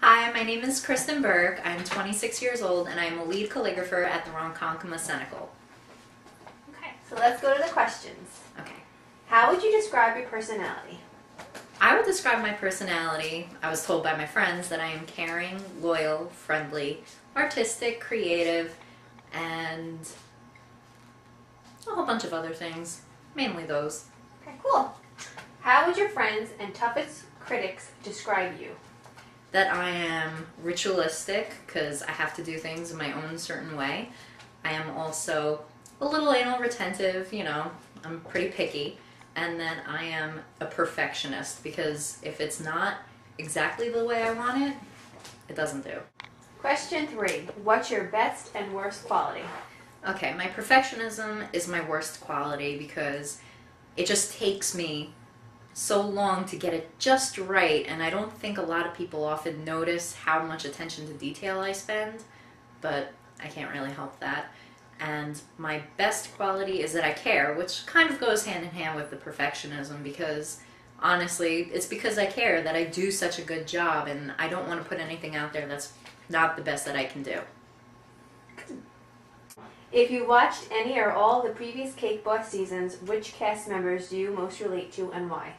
Hi, my name is Kristin Burke. I'm 26 years old and I'm a lead calligrapher at the Ronkonkoma Cenacle. Okay, so let's go to the questions. Okay. How would you describe your personality? I would describe my personality, I was told by my friends, that I am caring, loyal, friendly, artistic, creative, and a whole bunch of other things. Mainly those. Okay, cool. How would your friends and toughest critics describe you? That I am ritualistic, because I have to do things in my own certain way. I am also a little anal retentive, you know, I'm pretty picky. And then I am a perfectionist, because if it's not exactly the way I want it, it doesn't do. Question 3. What's your best and worst quality? Okay, my perfectionism is my worst quality because it just takes me so long to get it just right, and I don't think a lot of people often notice how much attention to detail I spend, but I can't really help that. And my best quality is that I care, which kind of goes hand in hand with the perfectionism, because honestly, it's because I care that I do such a good job, and I don't want to put anything out there that's not the best that I can do. If you watched any or all the previous Cake Boss seasons, which cast members do you most relate to and why?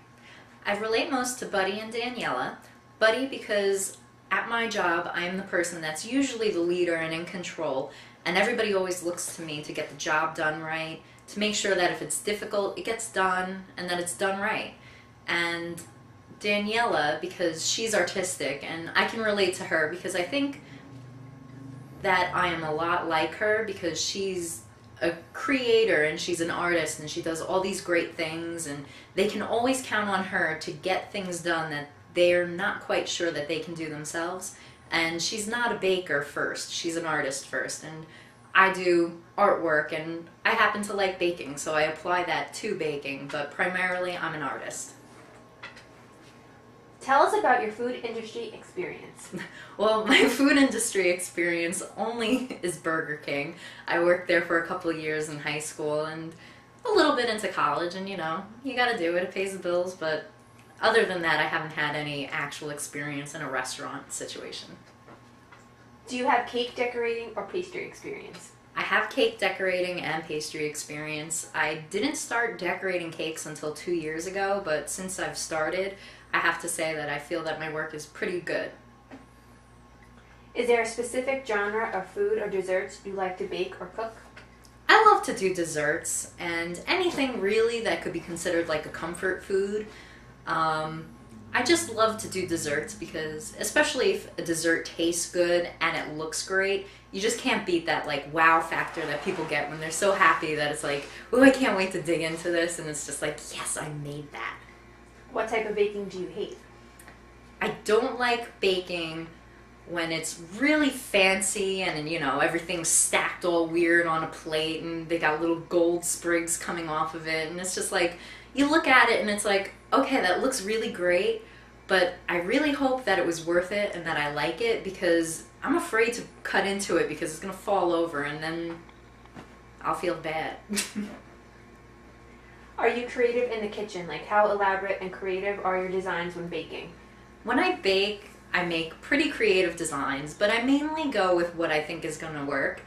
I relate most to Buddy and Daniela. Buddy because at my job I am the person that's usually the leader and in control, and everybody always looks to me to get the job done right, to make sure that if it's difficult it gets done and that it's done right. And Daniela because she's artistic, and I can relate to her because I think that I am a lot like her, because she's a creator and she's an artist and she does all these great things, and they can always count on her to get things done that they're not quite sure that they can do themselves. And she's not a baker first, she's an artist first, and I do artwork and I happen to like baking, so I apply that to baking, but primarily I'm an artist. Tell us about your food industry experience. Well, my food industry experience only is Burger King. I worked there for a couple of years in high school and a little bit into college, and you know, you gotta do it, it pays the bills, but other than that I haven't had any actual experience in a restaurant situation. Do you have cake decorating or pastry experience? I have cake decorating and pastry experience. I didn't start decorating cakes until 2 years ago, but since I've started, I have to say that I feel that my work is pretty good. Is there a specific genre of food or desserts you like to bake or cook? I love to do desserts and anything really that could be considered like a comfort food. I just love to do desserts because, especially if a dessert tastes good and it looks great, you just can't beat that like wow factor that people get when they're so happy that it's like, oh, I can't wait to dig into this, and it's just like, yes, I made that. What type of baking do you hate? I don't like baking when it's really fancy and, you know, everything's stacked all weird on a plate and they got little gold sprigs coming off of it, and it's just like, you look at it and it's like, okay, that looks really great, but I really hope that it was worth it and that I like it, because I'm afraid to cut into it because it's gonna fall over and then I'll feel bad. Are you creative in the kitchen? Like, how elaborate and creative are your designs when baking? When I bake, I make pretty creative designs, but I mainly go with what I think is gonna work.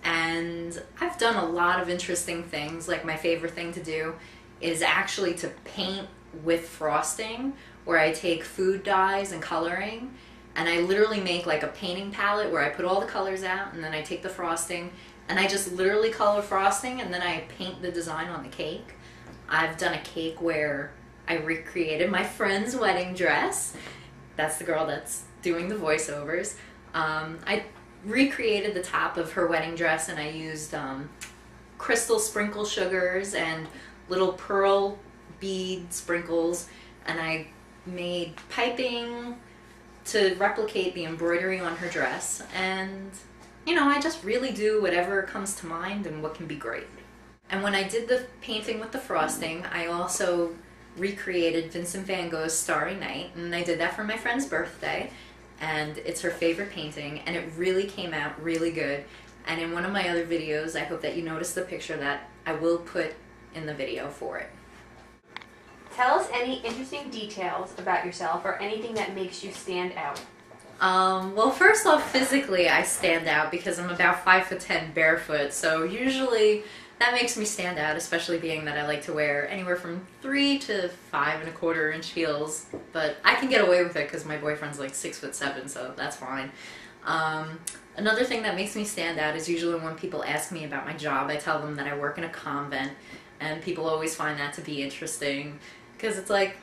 And I've done a lot of interesting things. Like, my favorite thing to do is actually to paint with frosting, where I take food dyes and coloring, and I literally make like a painting palette where I put all the colors out, and then I take the frosting and I just literally color frosting, and then I paint the design on the cake. I've done a cake where I recreated my friend's wedding dress. That's the girl that's doing the voiceovers. I recreated the top of her wedding dress, and I used crystal sprinkle sugars and little pearl bead sprinkles, and I made piping to replicate the embroidery on her dress. And you know, I just really do whatever comes to mind and what can be great. And when I did the painting with the frosting, I also recreated Vincent van Gogh's Starry Night, and I did that for my friend's birthday, and it's her favorite painting, and it really came out really good. And in one of my other videos, I hope that you notice the picture that I will put in the video for it. Tell us any interesting details about yourself or anything that makes you stand out. Well, first off, physically, I stand out because I'm about 5'10" barefoot, so usually that makes me stand out, especially being that I like to wear anywhere from 3 to 5¼ inch heels, but I can get away with it because my boyfriend's like 6'7", so that's fine. Another thing that makes me stand out is usually when people ask me about my job, I tell them that I work in a convent, and people always find that to be interesting because it's like,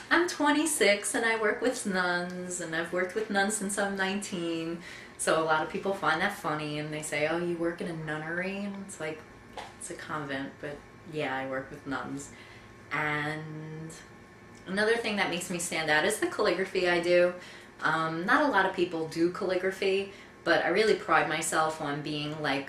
I'm 26 and I work with nuns, and I've worked with nuns since I'm 19, so a lot of people find that funny and they say, oh, you work in a nunnery? And it's like, it's a convent, but yeah, I work with nuns. And another thing that makes me stand out is the calligraphy I do. Not a lot of people do calligraphy, but I really pride myself on being like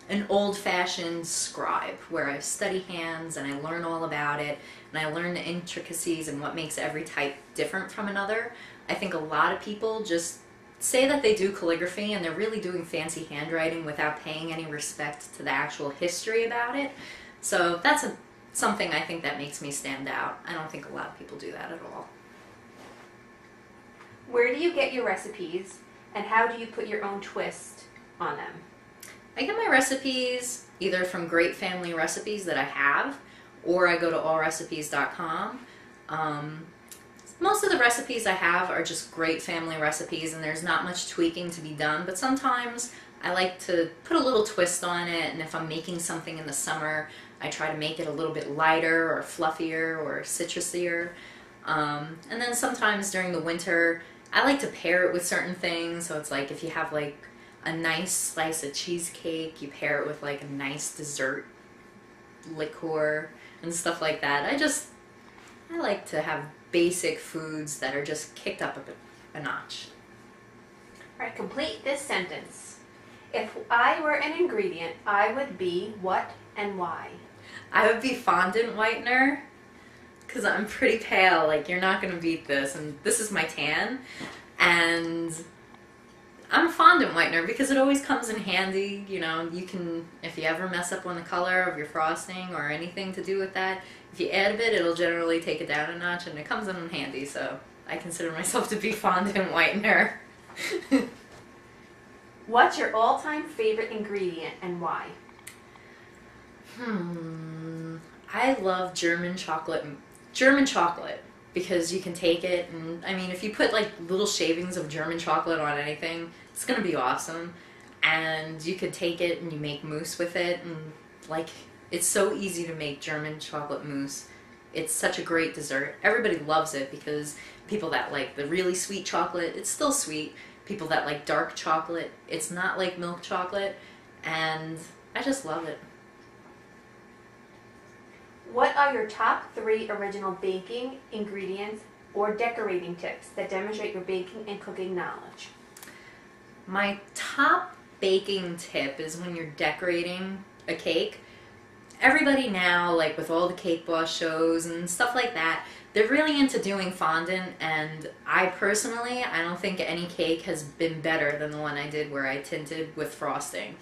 an old-fashioned scribe, where I study hands and I learn all about it, and I learn the intricacies and what makes every type different from another. I think a lot of people just say that they do calligraphy and they're really doing fancy handwriting without paying any respect to the actual history about it. So that's something I think that makes me stand out. I don't think a lot of people do that at all. Where do you get your recipes, and how do you put your own twist on them? I get my recipes either from great family recipes that I have, or I go to allrecipes.com. Most of the recipes I have are just great family recipes, and there's not much tweaking to be done, but sometimes I like to put a little twist on it, and if I'm making something in the summer, I try to make it a little bit lighter or fluffier or citrusier. And then sometimes during the winter, I like to pair it with certain things, so it's like if you have like a nice slice of cheesecake, you pair it with like a nice dessert liqueur and stuff like that. I like to have basic foods that are just kicked up a notch. Alright, complete this sentence. If I were an ingredient, I would be what and why? I would be fondant whitener, because I'm pretty pale, like you're not going to beat this, and this is my tan, and I'm a fondant whitener because it always comes in handy. You know, you can, if you ever mess up on the color of your frosting or anything to do with that, if you add a bit, it'll generally take it down a notch, and it comes in handy, so I consider myself to be fondant whitener. What's your all-time favorite ingredient and why? I love German chocolate because you can take it, and I mean, if you put like little shavings of German chocolate on anything, it's gonna be awesome. And you could take it and you make mousse with it, and like, it's so easy to make German chocolate mousse. It's such a great dessert. Everybody loves it because people that like the really sweet chocolate, it's still sweet. People that like dark chocolate, it's not like milk chocolate, and I just love it. What are your top 3 original baking ingredients or decorating tips that demonstrate your baking and cooking knowledge? My top baking tip is when you're decorating a cake. Everybody now, like with all the Cake Boss shows and stuff like that, they're really into doing fondant, and I personally, I don't think any cake has been better than the one I did where I tinted with frosting.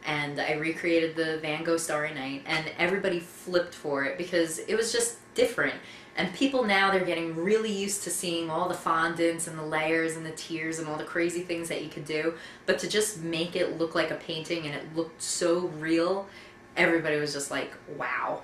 And I recreated the Van Gogh Starry Night, and everybody flipped for it because it was just different. And people now, they're getting really used to seeing all the fondants and the layers and the tiers and all the crazy things that you could do. But to just make it look like a painting and it looked so real, everybody was just like, wow.